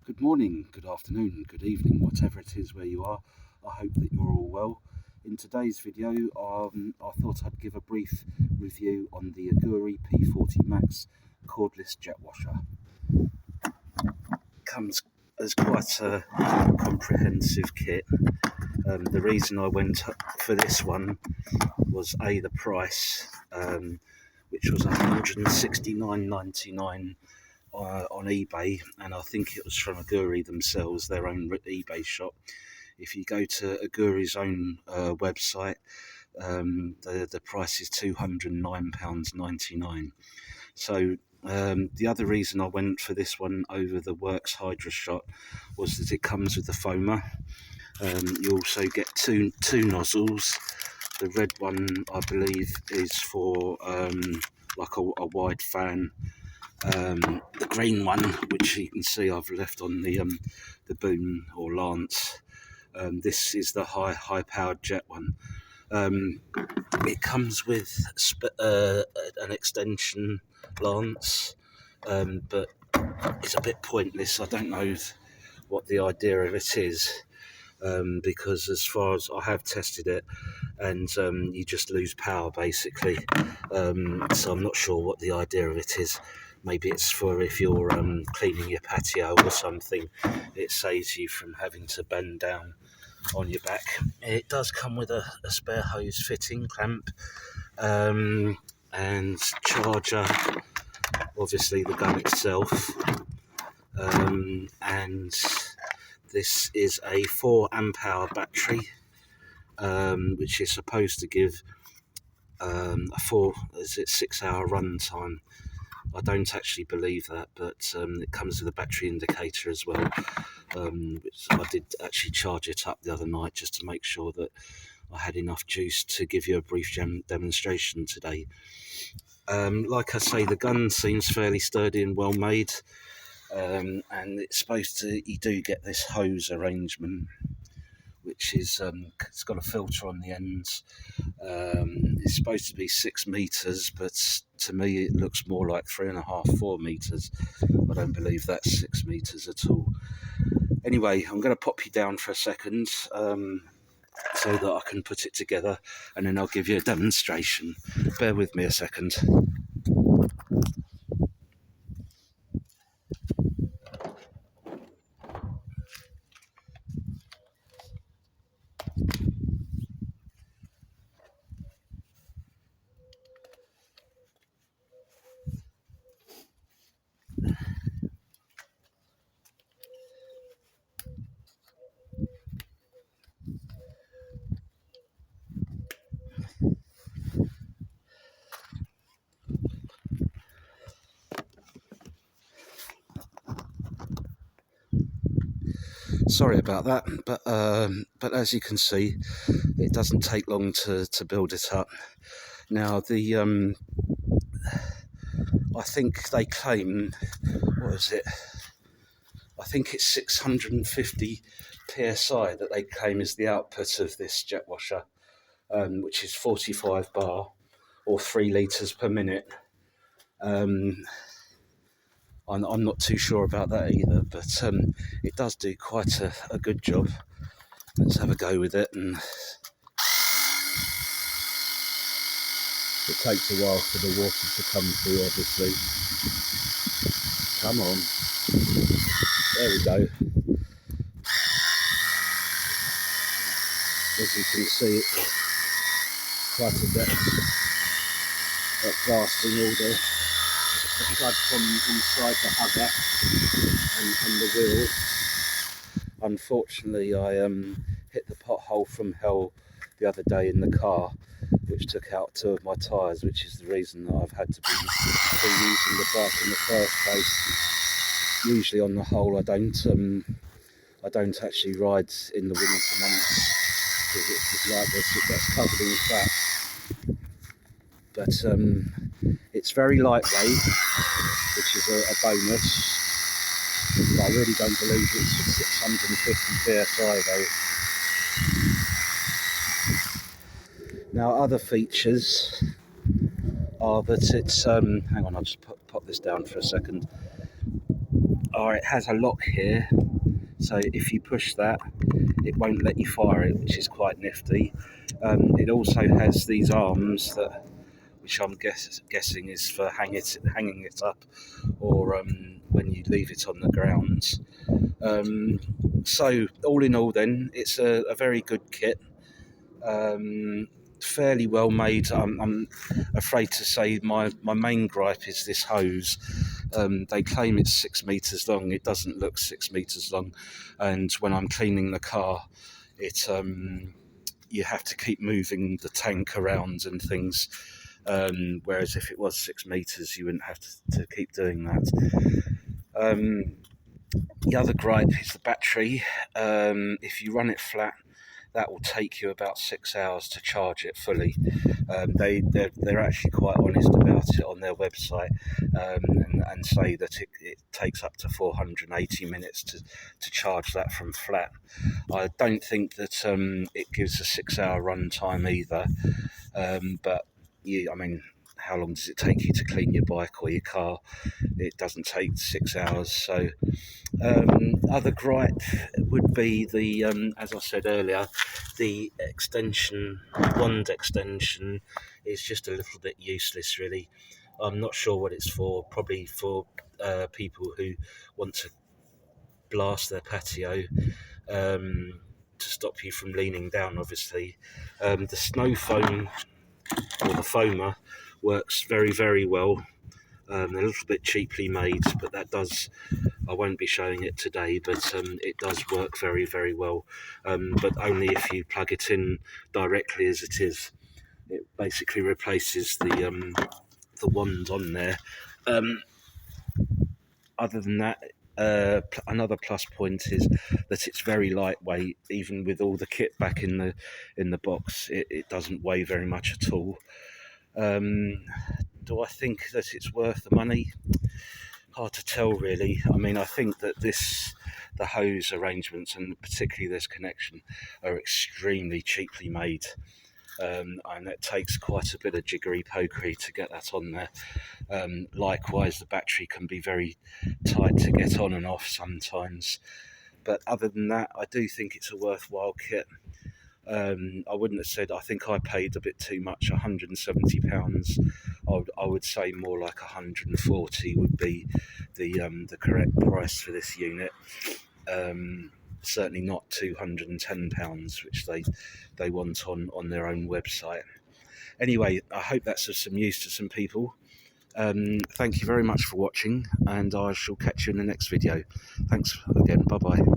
Good morning, good afternoon, good evening, whatever it is where you are. I hope that you're all well. In today's video, I thought I'd give a brief review on the Aguri P40 Max cordless jet washer. Comes as quite a comprehensive kit. The reason I went for this one was the price, which was $169.99 on eBay, and I think it was from Aguri themselves, their own eBay shop. If you go to Aguri's own website, the price is £209.99. So the other reason I went for this one over the Works Hydra Shot was that it comes with the foamer. You also get two nozzles. The red one, I believe, is for like a wide fan. The green one, which you can see I've left on the boom or lance, this is the high powered jet one. It comes with an extension lance, but it's a bit pointless. I don't know what the idea of it is, because as far as I have tested it, and you just lose power basically, so I'm not sure what the idea of it is. Maybe it's for if you're cleaning your patio or something, it saves you from having to bend down on your back. It does come with a spare hose fitting clamp, and charger, obviously the gun itself, and this is a 4 amp hour battery, which is supposed to give a 6 hour run time. I don't actually believe that, but it comes with a battery indicator as well, which I did actually charge it up the other night just to make sure that I had enough juice to give you a brief demonstration today. Like I say, the gun seems fairly sturdy and well made, and it's supposed to, you do get this hose arrangement, which is it's got a filter on the ends. It's supposed to be 6 meters, but to me it looks more like 3.5, 4 meters. I don't believe that's 6 meters at all. Anyway, I'm going to pop you down for a second, so that I can put it together, and then I'll give you a demonstration. Bear with me a second. Sorry about that, but as you can see, it doesn't take long to build it up. Now I think they claim, what is it? I think it's 650 psi that they claim is the output of this jet washer, which is 45 bar or 3 litres per minute. I'm not too sure about that either, but it does do quite a good job. Let's have a go with it. And it takes a while for the water to come through, obviously. Come on. There we go. As you can see, it's quite a bit at blasting all the plug from inside the hugger and the wheel. Unfortunately, I hit the pothole from hell the other day in the car, which took out 2 of my tyres, which is the reason that I've had to be using the bike in the first place. Usually, on the whole, I don't actually ride in the winter months because it's just like this, it gets covered in fat. But it's very lightweight, which is a bonus. But I really don't believe it's 650 psi though. Now, other features are that it's hang on, I'll just pop this down for a second. it has a lock here, so if you push that, it won't let you fire it, which is quite nifty. It also has these arms that, which I'm guessing is for hanging it up, or when you leave it on the ground. So all in all, then it's a very good kit. Fairly well made. I'm afraid to say my main gripe is this hose. They claim it's 6 meters long. It doesn't look 6 meters long, and when I'm cleaning the car, it you have to keep moving the tank around and things. Whereas if it was 6 meters, you wouldn't have to keep doing that. The other gripe is the battery. If you run it flat, that will take you about 6 hours to charge it fully. They're actually quite honest about it on their website, and say that it takes up to 480 minutes to charge that from flat. I don't think that it gives a 6-hour run time either, but I mean, how long does it take you to clean your bike or your car? It doesn't take 6 hours. So other gripe would be the, as I said earlier, the wand extension is just a little bit useless, really. I'm not sure what it's for. Probably for people who want to blast their patio, to stop you from leaning down, obviously. The snow foam, or the foamer, works very, very well. They're a little bit cheaply made, but I won't be showing it today, but it does work very, very well. But only if you plug it in directly as it is. It basically replaces the wand on there. Other than that, another plus point is that it's very lightweight. Even with all the kit back in the box, it doesn't weigh very much at all. Do I think that it's worth the money? Hard to tell, really. I mean, I think that the hose arrangements, and particularly this connection, are extremely cheaply made. And it takes quite a bit of jiggery pokery to get that on there. Likewise, the battery can be very tight to get on and off sometimes. But other than that, I do think it's a worthwhile kit. I wouldn't have said, I think I paid a bit too much, £170. I would say more like 140 would be the correct price for this unit. Certainly not £210, which they want on their own website. Anyway, I hope that's of some use to some people. Thank you very much for watching, and I shall catch you in the next video. Thanks again. Bye bye.